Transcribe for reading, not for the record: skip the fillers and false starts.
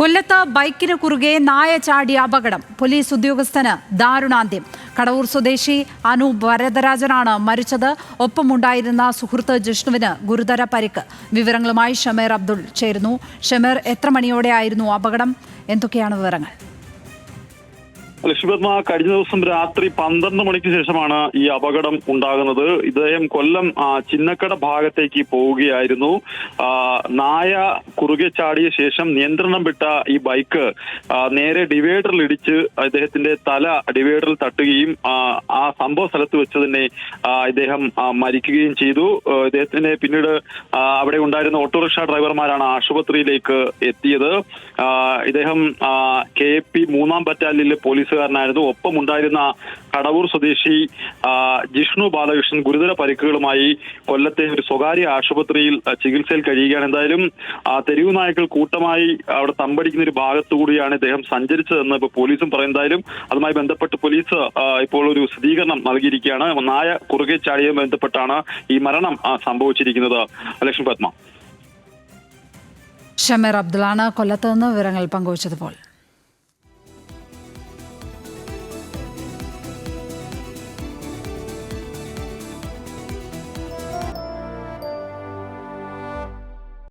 കൊല്ലത്ത് ബൈക്കിന് കുറുകെ നായ ചാടിയ അപകടം. പോലീസ് ഉദ്യോഗസ്ഥന് ദാരുണാന്ത്യം. കടവൂർ സ്വദേശി അനൂപ് വരദരാജനാണ് മരിച്ചത്. ഒപ്പമുണ്ടായിരുന്ന സുഹൃത്ത് ജിഷ്ണുവിന് ഗുരുതര പരിക്ക്. വിവരങ്ങളുമായി ഷമേർ അബ്ദുൾ ചേരുന്നു. ഷമേർ, എത്ര മണിയോടെയായിരുന്നു അപകടം? എന്തൊക്കെയാണ് വിവരങ്ങൾ? ലക്ഷ്മിപത്മ, കഴിഞ്ഞ ദിവസം രാത്രി 12 മണിക്ക് ശേഷമാണ് ഈ അപകടം ഉണ്ടാകുന്നത്. ഇദ്ദേഹം കൊല്ലം ചിന്നക്കട ഭാഗത്തേക്ക് പോവുകയായിരുന്നു. നായ കുറുകെ ചാടിയ ശേഷം നിയന്ത്രണം വിട്ട ഈ ബൈക്ക് നേരെ ഡിവൈഡറിൽ ഇടിച്ച് ഇദ്ദേഹത്തിന്റെ തല ഡിവൈഡറിൽ തട്ടുകയും ആ സംഭവ സ്ഥലത്ത് വെച്ച് തന്നെ ഇദ്ദേഹം മരിക്കുകയും ചെയ്തു. ഇദ്ദേഹത്തിന് പിന്നീട് അവിടെ ഉണ്ടായിരുന്ന ഓട്ടോറിക്ഷ ഡ്രൈവർമാരാണ് ആശുപത്രിയിലേക്ക് എത്തിയത്. ഇദ്ദേഹം KP 3-ാം ബറ്റാലിയനിലെ പോലീസുകാരനായിരുന്നു. ഒപ്പമുണ്ടായിരുന്ന കടവൂർ സ്വദേശി ജിഷ്ണു ബാലകൃഷ്ണൻ ഗുരുതര പരിക്കുകളുമായി കൊല്ലത്തെ ഒരു സ്വകാര്യ ആശുപത്രിയിൽ ചികിത്സയിൽ കഴിയുകയാണ്. എന്തായാലും തെരുവു നായ്ക്കൾ കൂട്ടമായി അവിടെ തമ്പടിക്കുന്ന ഒരു ഭാഗത്തുകൂടിയാണ് ഇദ്ദേഹം സഞ്ചരിച്ചതെന്ന് ഇപ്പോൾ പോലീസും പറയുന്നതായാലും അതുമായി ബന്ധപ്പെട്ട് പോലീസ് ഇപ്പോൾ ഒരു സ്ഥിരീകരണം നൽകിയിരിക്കുകയാണ്. നായ കുറുകെ ചാടിയതുമായി ബന്ധപ്പെട്ടാണ് ഈ മരണം സംഭവിച്ചിരിക്കുന്നത്. ലക്ഷ്മി പത്മ. ഷമേർ അബ്ദുള്ളാണ് കൊല്ലത്ത് നിന്ന് വിവരങ്ങൾ പങ്കുവച്ചതുപോലെ.